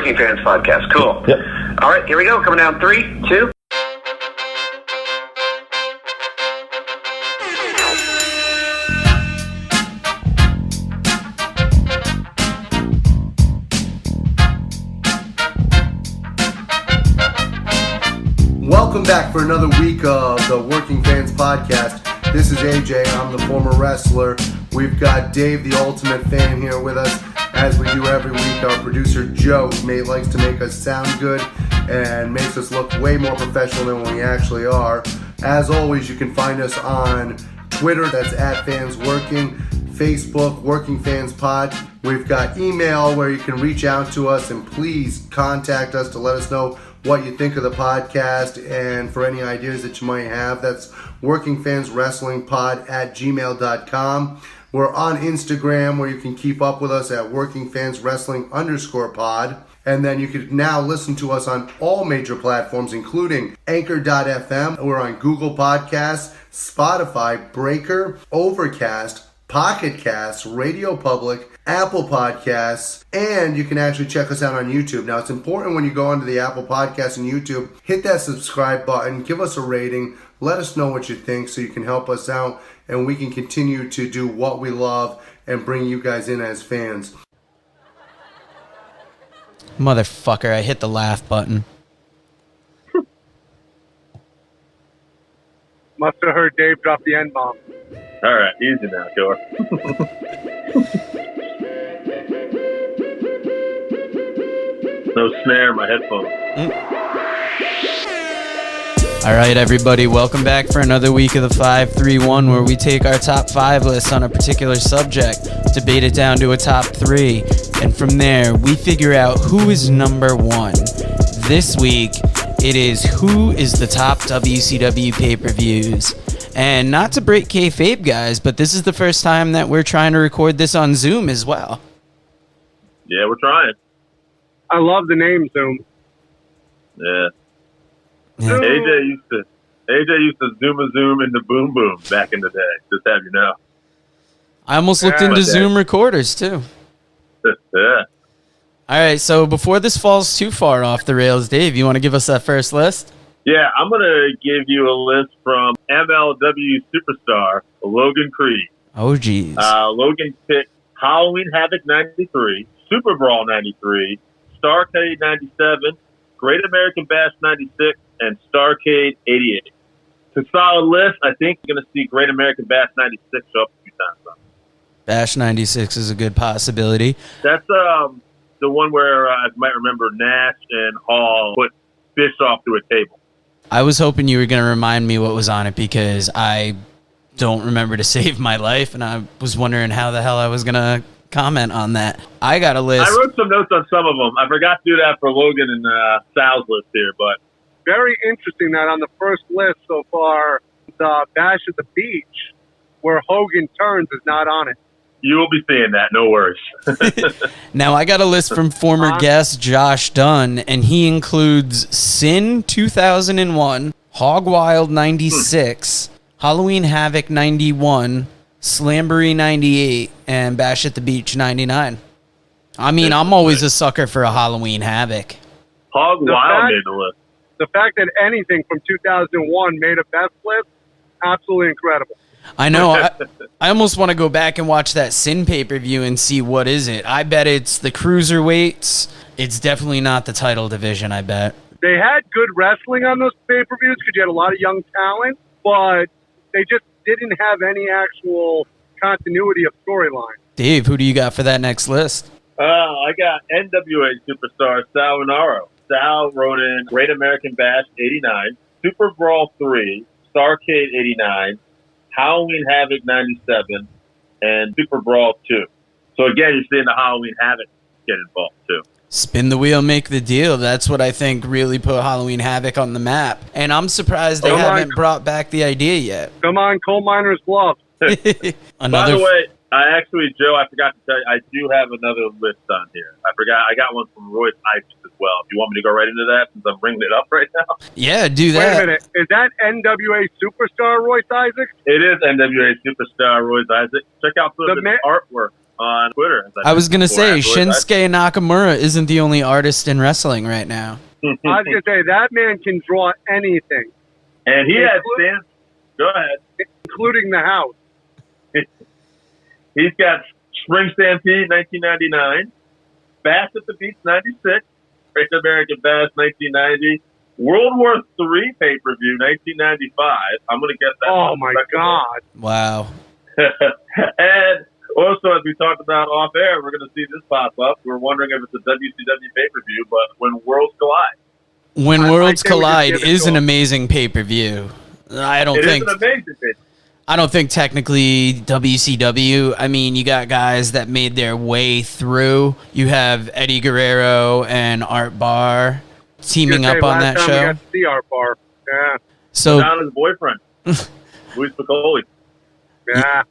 Working Fans Podcast. Cool. Yep. All right, here we go. Coming down 3, 2. Welcome back for another week of the Working Fans Podcast. This is AJ. I'm the former wrestler. We've got Dave, the ultimate fan, here with us. As we do every week, our producer Joe likes to make us sound good and makes us look way more professional than we actually are. As always, you can find us on Twitter, that's @FansWorking, Facebook, Working Fans Pod. We've got email where you can reach out to us and please contact us to let us know what you think of the podcast and for any ideas that you might have. That's workingfanswrestlingpod@gmail.com. We're on Instagram where you can keep up with us at workingfanswrestling_pod. And then you can now listen to us on all major platforms, including Anchor.fm. We're on Google Podcasts, Spotify, Breaker, Overcast, Pocket Casts, Radio Public, Apple Podcasts, and you can actually check us out on YouTube. Now, it's important when you go onto the Apple Podcasts and YouTube, hit that subscribe button, give us a rating, let us know what you think so you can help us out and we can continue to do what we love and bring you guys in as fans. Motherfucker, I hit the laugh button. Must have heard Dave drop the N-bomb. All right, easy now, killer. No snare in my headphones. All right, everybody, welcome back for another week of the 5-3-1, where we take our top 5 lists on a particular subject, debate it down to a top 3, and from there, we figure out who is number 1. This week, it is who is the top WCW pay-per-views. And not to break kayfabe, guys, but this is the first time that we're trying to record this on Zoom as well. Yeah, we're trying. I love the name Zoom. Yeah. Yeah. AJ used to zoom into boom boom back in the day. Just have you know. I almost looked into Zoom recorders, too. Yeah. All right, so before this falls too far off the rails, Dave, you want to give us that first list? Yeah, I'm going to give you a list from MLW superstar Logan Creed. Oh, geez. Logan picked Halloween Havoc 93, Super Brawl 93, Starrcade 97, Great American Bash 96, and Starrcade 88. It's a solid list. I think you're going to see Great American Bash 96 show up a few times. Bash 96 is a good possibility. That's the one where I might remember Nash and Hall put Bischoff through a table. I was hoping you were going to remind me what was on it because I don't remember to save my life, and I was wondering how the hell I was going to comment on that. I got a list. I wrote some notes on some of them. I forgot to do that for Logan and Sal's list here, but Very interesting that on the first list so far, the Bash at the Beach, where Hogan turns, is not on it. you will be seeing that. No worries. Now, I got a list from former guest Josh Dunn, and he includes Sin 2001, Hog Wild 96, Halloween Havoc 91, Slamboree 98, and Bash at the Beach 99. I mean, I'm always a sucker for a Halloween Havoc. Hog Wild made the list. The fact that anything from 2001 made a best list, absolutely incredible. I know. I almost want to go back and watch that Sin pay-per-view and see what is it. I bet it's the cruiserweights. It's definitely not the title division, I bet. They had good wrestling on those pay-per-views because you had a lot of young talent, but they just didn't have any actual continuity of storyline. Dave, who do you got for that next list? I got NWA superstar Sal Renaro. Sal wrote in Great American Bash 89, Super Brawl 3, Starrcade 89, Halloween Havoc 97, and Super Brawl 2. So again, you're seeing the Halloween Havoc get involved too. Spin the wheel, make the deal. That's what I think really put Halloween Havoc on the map. And I'm surprised they haven't brought back the idea yet. Come on, coal miner's bluff. By the way, Joe, I forgot to tell you, I do have another list on here. I got one from Royce Isaacs as well. If you want me to go right into that, since I'm bringing it up right now. Yeah, do that. Wait a minute. Is that NWA superstar Royce Isaacs? It is NWA superstar Royce Isaacs. Check out some of his artwork. on Twitter. I was going to say, afterwards. Shinsuke Nakamura isn't the only artist in wrestling right now. I was going to say, that man can draw anything. And he had stands. Go ahead. Including the house. He's got Spring Stampede 1999, Bash at the Beach 96, Great American Bash 1990, World War III pay-per-view 1995. I'm going to guess that. Oh, my God. Wow. And also, as we talked about off air, we're going to see this pop up. We're wondering if it's a WCW pay-per-view, but When Worlds Collide. When Worlds I think we Collide just give it is to an him. amazing pay-per-view. I don't It is think... an amazing pay-per-view. I don't think technically WCW, I mean, you got guys that made their way through. You have Eddie Guerrero and Art Barr teaming up on that last time show. we got to see our bar. Yeah. So Donna's boyfriend, Luis Piccoli. Yeah.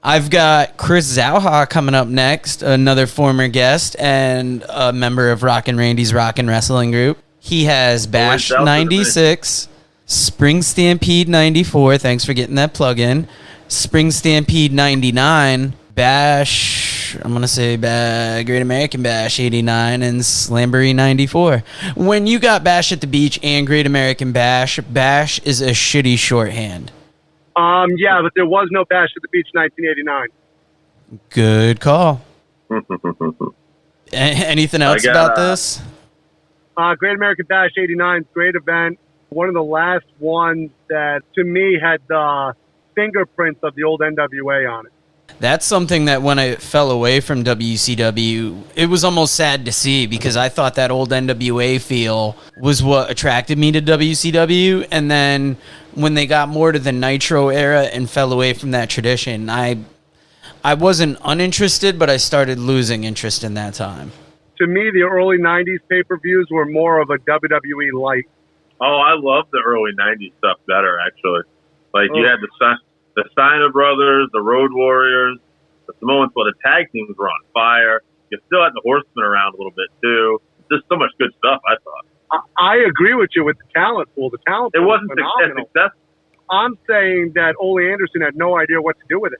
I've got Chris Zauha coming up next, another former guest and a member of Rockin' Randy's Rockin' Wrestling Group. He has Bash South of the 96, Spring Stampede 94, thanks for getting that plug in, Spring Stampede 99, Bash, I'm going to say Great American Bash 89, and Slamboree 94. When you got Bash at the Beach and Great American Bash, Bash is a shitty shorthand. Yeah, but there was no Bash at the Beach 1989. Good call. Anything else got, about this? Great American Bash 89, great event. One of the last ones that, to me, had the fingerprints of the old NWA on it. That's something that when I fell away from WCW, it was almost sad to see because I thought that old NWA feel was what attracted me to WCW. And then when they got more to the Nitro era and fell away from that tradition, I wasn't uninterested, but I started losing interest in that time. To me, the early 90s pay-per-views were more of a WWE light. Oh, I love the early 90s stuff better, actually. Like, you had the Steiner Brothers, the Road Warriors, the Samoans, well, the tag teams were on fire. You still had the Horsemen around a little bit, too. Just so much good stuff, I thought. I agree with you with the talent pool. The talent pool It wasn't was phenomenal. successful. I'm saying that Ole Anderson had no idea what to do with it.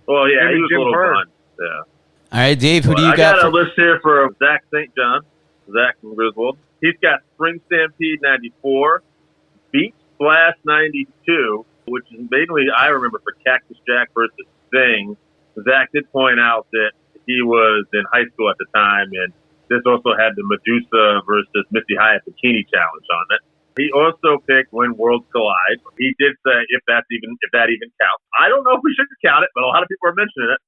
Well, yeah, Maybe he was Jim a little Herd. fun. Yeah. All right, Dave, who do you I got? got a list here for Zach St. John. Zach from Griswold. He's got Spring Stampede 94, Beach Blast 92, which is mainly I remember for Cactus Jack versus Sting. Zach did point out that he was in high school at the time, and this also had the Medusa versus Missy Hyatt Bikini Challenge on it. He also picked When Worlds Collide. He did say if that even counts. I don't know if we should count it, but a lot of people are mentioning it.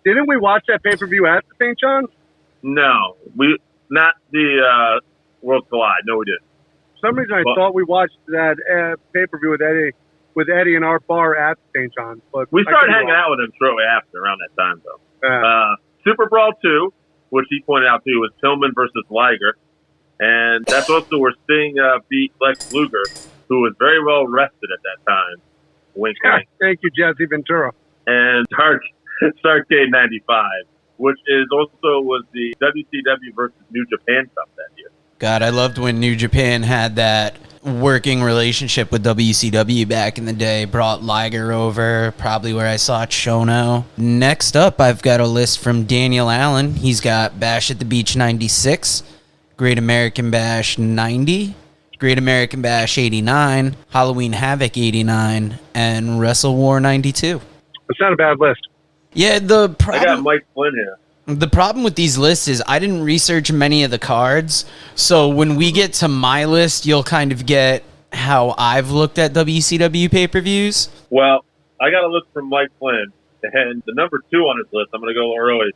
Didn't we watch that pay-per-view at the St. John's? No, not the Worlds Collide. No, we didn't. For some reason, I thought we watched that pay-per-view with Eddie and Art Barr at St. John's. But We started hanging out with him shortly after, around that time, though. Super Brawl 2, which he pointed out, too, was Pillman versus Liger. And that's also where Sting beat Lex Luger, who was very well rested at that time. Wink, wink. Thank you, Jesse Ventura. And Starrcade 95, which was the WCW versus New Japan Cup that year. God, I loved when New Japan had that working relationship with WCW back in the day. Brought Liger over, probably where I saw Chono. Next up, I've got a list from Daniel Allen. He's got Bash at the Beach 96, Great American Bash 90, Great American Bash 89, Halloween Havoc 89, and Wrestle War 92. It's not a bad list. Yeah, I got Mike Flynn here. The problem with these lists is I didn't research many of the cards, so when we get to my list, you'll kind of get how I've looked at WCW pay-per-views. Well, I got a list from Mike Flynn, and the number 2 on his list, I'm going to go early.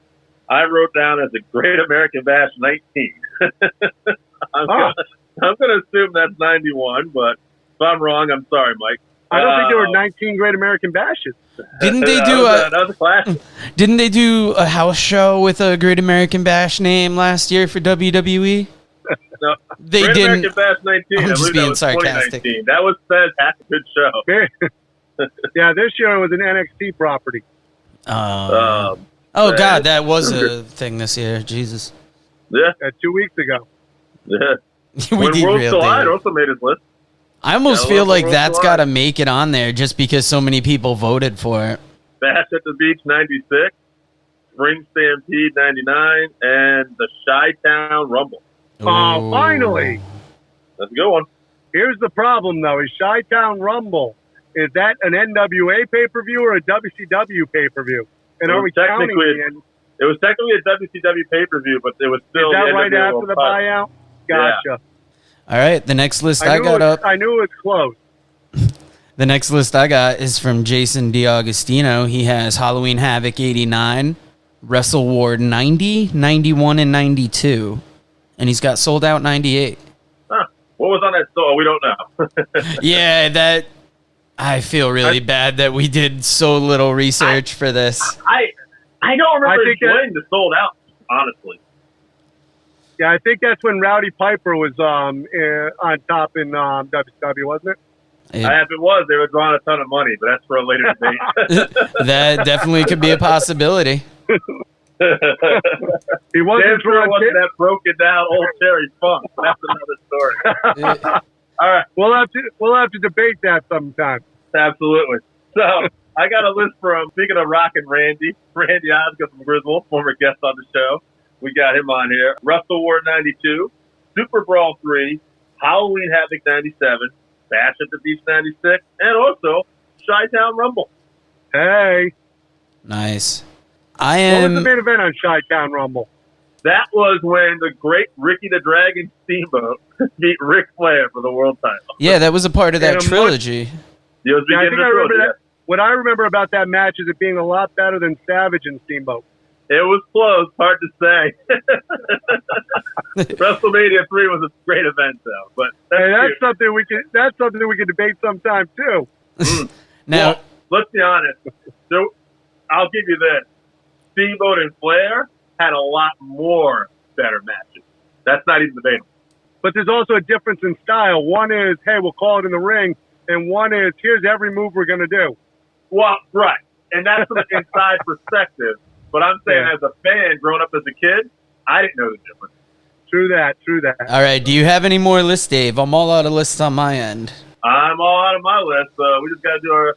I wrote down as a Great American Bash 19. I'm going to assume that's 91, but if I'm wrong, I'm sorry, Mike. I don't think there were 19 Great American Bashes. Didn't they do that was a classic. Didn't they do a house show with a Great American Bash name last year for WWE? No, They Great didn't. American Bash 19. I'm I just believe being that was sarcastic. 2019. That was a good show. Yeah, this year it was an NXT property. God, that was a thing this year. Jesus. Yeah. 2 weeks ago. Yeah. We When Worlds derailed Collide David. also made his list. I almost Yeah, feel like Worlds that's Collide. got to make it on there just because so many people voted for it. Bash at the Beach 96, Spring Stampede 99, and the Chi-Town Rumble. Oh, finally. That's a good one. Here's the problem, though. Is Chi-Town Rumble, is that an NWA pay-per-view or a WCW pay-per-view? And are we counting the It was technically a WCW pay-per-view, but it was still Is that the right NWA after the title. buyout? Gotcha. Yeah. All right, the next list I got up. I knew it was close. The next list I got is from Jason DiAugustino. He has Halloween Havoc 89, Wrestle War 90, 91, and 92. And he's got Sold Out 98. Huh. What was on that store? We don't know. Yeah, I feel really bad that we did so little research for this. I don't remember enjoying the Sold Out, honestly. Yeah, I think that's when Rowdy Piper was on top in WCW, wasn't it? If it was, they were drawing a ton of money, but that's for a later debate. That definitely could be a possibility. He wasn't that broken down old Terry Funk. That's another story. All right, we'll have to debate that sometime. Absolutely. So I got a list from, speaking of Rockin' Randy Osgood from Griswold, former guest on the show. We got him on here. Wrestle War 92, Super Brawl 3, Halloween Havoc 97, Bash at the Beach 96, and also Chi-Town Rumble. Hey. Nice. What was the main event on Chi-Town Rumble? That was when the great Ricky the Dragon Steamboat beat Ric Flair for the world title. Yeah, that was a part of that trilogy. I think I remember that. What I remember about that match is it being a lot better than Savage and Steamboat. It was close, hard to say. WrestleMania 3 was a great event, though. But that's something we can debate sometime too. Now, well, let's be honest. So, I'll give you this: Steamboat and Flair had a lot more better matches. That's not even debatable. But there's also a difference in style. One is, hey, we'll call it in the ring, and one is, here's every move we're going to do. Well, right, and that's from an inside perspective. But I'm saying, as a fan, growing up as a kid, I didn't know the difference. True that. All right, do you have any more lists, Dave? I'm all out of lists on my end. I'm all out of my list. We just got to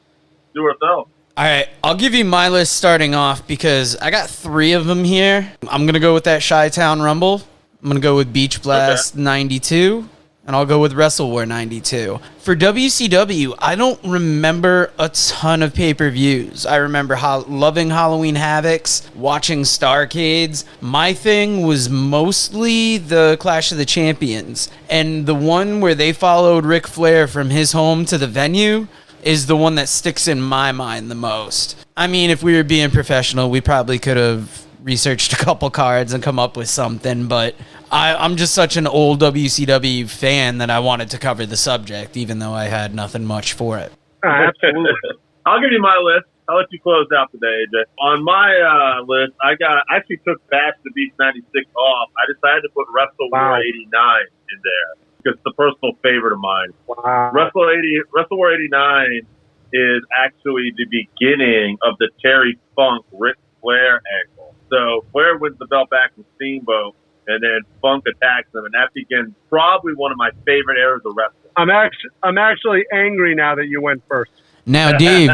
do ourselves. All right, I'll give you my list starting off because I got 3 of them here. I'm going to go with that Chi-Town Rumble. I'm going to go with Beach Blast 92. And I'll go with Wrestle War 92. For WCW, I don't remember a ton of pay-per-views. I remember loving Halloween Havocs, watching Starcades. My thing was mostly the Clash of the Champions. And the one where they followed Ric Flair from his home to the venue is the one that sticks in my mind the most. I mean, if we were being professional, we probably could have researched a couple cards and come up with something, but I'm just such an old WCW fan that I wanted to cover the subject, even though I had nothing much for it. Absolutely. I'll give you my list. I'll let you close out today, AJ. On my list, I actually took Bash the Beach 96 off. I decided to put Wrestle War 89 in there because it's a personal favorite of mine. Wow. Wrestle War 89 is actually the beginning of the Terry Funk Ric Flair angle. So Flair wins the belt back from Steamboat, and then Funk attacks him, and that begins probably one of my favorite eras of wrestling. I'm actually angry now that you went first. Now, Dave,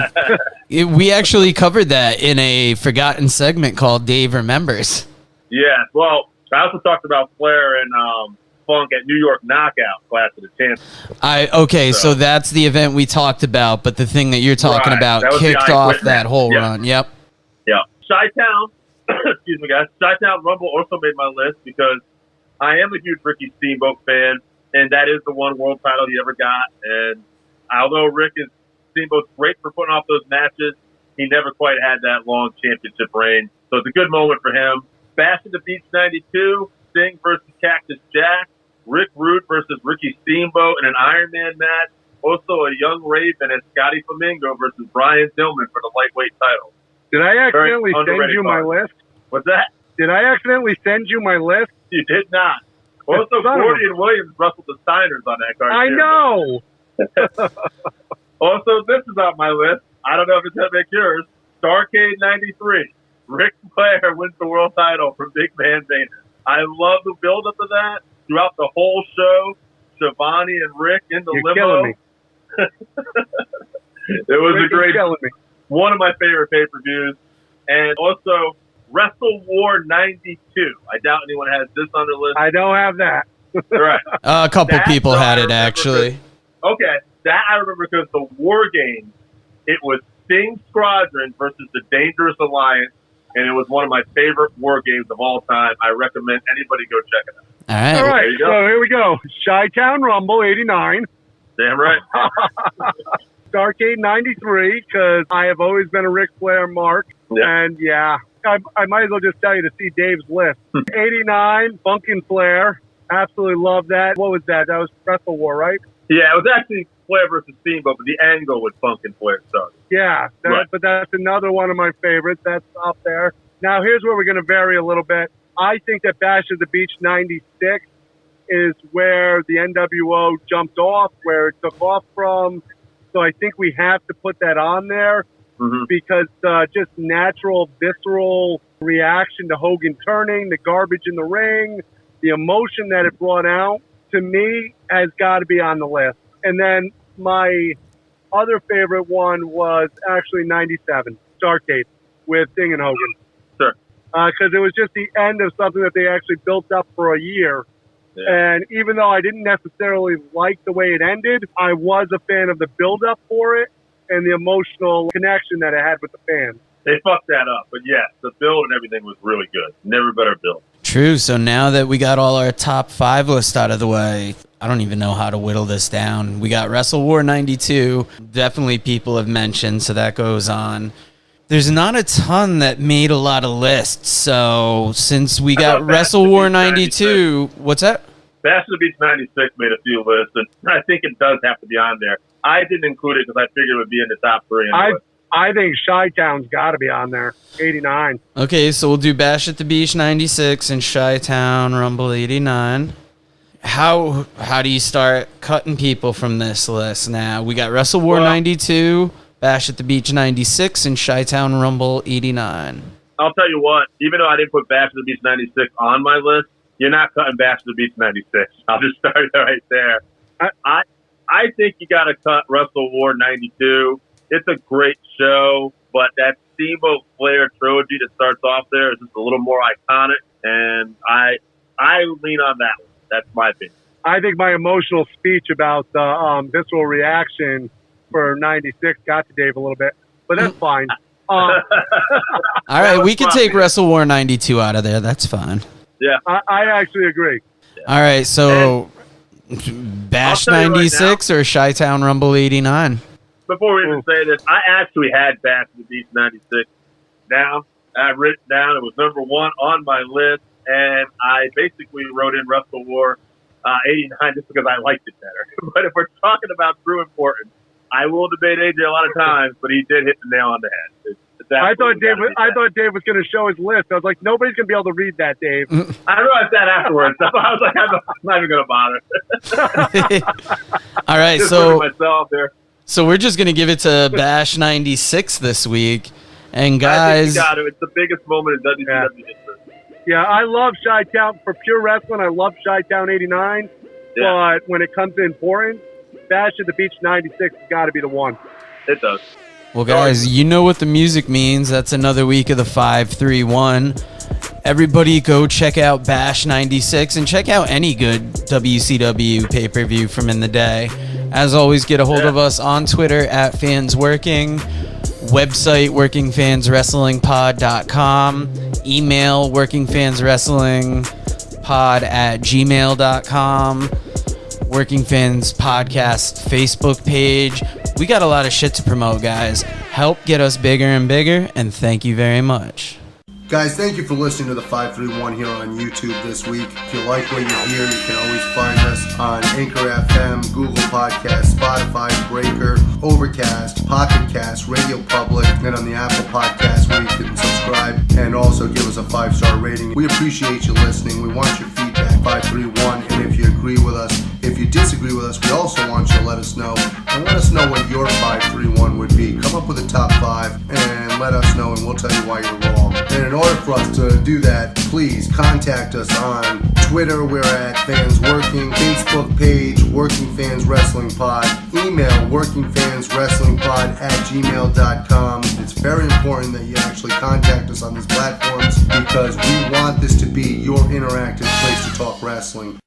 we actually covered that in a forgotten segment called Dave Remembers. Yeah, well, I also talked about Flair and Funk at New York Knockout, Clash of the Champions. So that's the event we talked about, but the thing that you're talking about kicked off that whole run. Yep. Yeah. Chi-Town, excuse me, guys. Chi-Town Rumble also made my list because I am a huge Ricky Steamboat fan, and that is the one world title he ever got. And although Steamboat's great for putting off those matches, he never quite had that long championship reign. So it's a good moment for him. Bash at the Beach 92, Sting versus Cactus Jack, Rick Rude versus Ricky Steamboat in an Iron Man match. Also a Young Raven and Scotty Flamingo versus Brian Dillman for the lightweight title. Did I accidentally send you my list? What's that? Did I accidentally send you my list? You did not. Also, Gordy and Williams wrestled the Steiners on that card. I know. Also, this is on my list. I don't know if it's going to make yours. Starcade 93. Ric Flair wins the world title from Big Van Vader. I love the build-up of that. Throughout the whole show, Shivani and Rick in the limo. Killing me. It was a great one of my favorite pay-per-views. And also, Wrestle War 92. I doubt anyone has this on their list. I don't have that. Right. A couple people I had it, remember actually. Okay, that I remember because the War Games, it was Sting Squadron versus the Dangerous Alliance, and it was one of my favorite War Games of all time. I recommend anybody go check it out. All right. All right, There you go. so here we go. Chi-Town Rumble, 89. Damn right. Starrcade 93, because I have always been a Ric Flair mark. Yeah. And yeah, I might as well just tell you to see Dave's list. 89, Funkin' Flair. Absolutely love that. What was that? That was Wrestle War, right? Yeah, it was actually Flair versus Steamboat, but the angle with Funk and Flair started. Yeah, Right. but that's another one of my favorites. That's up there. Now, here's where we're going to vary a little bit. I think that Bash at the Beach 96 is where the NWO jumped off, where it took off from. So I think we have to put that on there because just natural, visceral reaction to Hogan turning, the garbage in the ring, the emotion that it brought out, to me, has got to be on the list. And then my other favorite one was actually 97, Starrcade, with Sting and Hogan. Sure. Because it was just the end of something that they actually built up for a year. Yeah. And even though I didn't necessarily like the way it ended, I was a fan of the build-up for it and the emotional connection that it had with the fans. They fucked that up, but yes, the build and everything was really good. Never better build. True. So now that we got all our top 5 list out of the way, I don't even know how to whittle this down. We got Wrestle War 92. Definitely people have mentioned, so that goes on. There's not a ton that made a lot of lists. So since we got Wrestle War 92, what's that? Bash at the Beach 96 made a few lists, and I think it does have to be on there. I didn't include it because I figured it would be in the top 3. Anyway. I think Chi-Town's got to be on there, 89. Okay, so we'll do Bash at the Beach 96 and Chi-Town Rumble 89. How do you start cutting people from this list now? We got Wrestle War 92, Bash at the Beach 96, and Chi-Town Rumble 89. I'll tell you what, even though I didn't put Bash at the Beach 96 on my list, you're not cutting Bash at the Beach 96. I'll just start right there. I think you got to cut Wrestle War 92. It's a great show, but that Steamboat Flair trilogy that starts off there is just a little more iconic, and I lean on that one. That's my opinion. I think my emotional speech about the visceral reaction for 96 got to Dave a little bit, but that's fine. All right, we can take Wrestle War 92 out of there. That's fine. Yeah. I actually agree. All right, so Bash 96 or Chi-Town Rumble 89? Before we even say this, I actually had Bash at the Beach 96 down. I written it down. It was number 1 on my list, and I basically wrote in Wrestle War 89 just because I liked it better. But if we're talking about true importance, I will debate AJ a lot of times, but he did hit the nail on the head. I thought Dave was going to show his list. I was like, nobody's going to be able to read that, Dave. I realized that afterwards. I was like, I'm not even going to bother. All right, Just so myself there. So we're just going to give it to Bash 96 this week. And guys, I think you got it. It's the biggest moment in WCW history. Yeah, I love Chi-Town for pure wrestling. I love Chi-Town 89. Yeah. But when it comes to importance, Bash at the Beach 96 has got to be the one. It does. Well, guys, you know what the music means. That's another week of the 5-3-1. Everybody go check out Bash 96 and check out any good WCW pay-per-view from in the day. As always, get a hold of us on Twitter at FansWorking, website workingfanswrestlingpod.com, email workingfanswrestlingpod@gmail.com, Working Fans Podcast Facebook page. We got a lot of shit to promote, guys. Help get us bigger and bigger, and thank you very much. Guys, thank you for listening to the 531 here on YouTube this week. If you like what you hear, you can always find us on Anchor FM, Google Podcasts, Spotify, Breaker, Overcast, Pocket Cast, Radio Public, and on the Apple Podcast where you can subscribe and also give us a 5-star rating. We appreciate you listening. We want your feedback, 531, and if you agree with us, if you disagree with us, we also want you to let us know, and let us know what your 531 would be. Come up with a top 5, and and let us know, and we'll tell you why you're wrong. And in order for us to do that, please contact us on Twitter. We're at Fans Working. Facebook page, Working Fans Wrestling Pod. Email workingfanswrestlingpod@gmail.com. It's very important that you actually contact us on these platforms because we want this to be your interactive place to talk wrestling.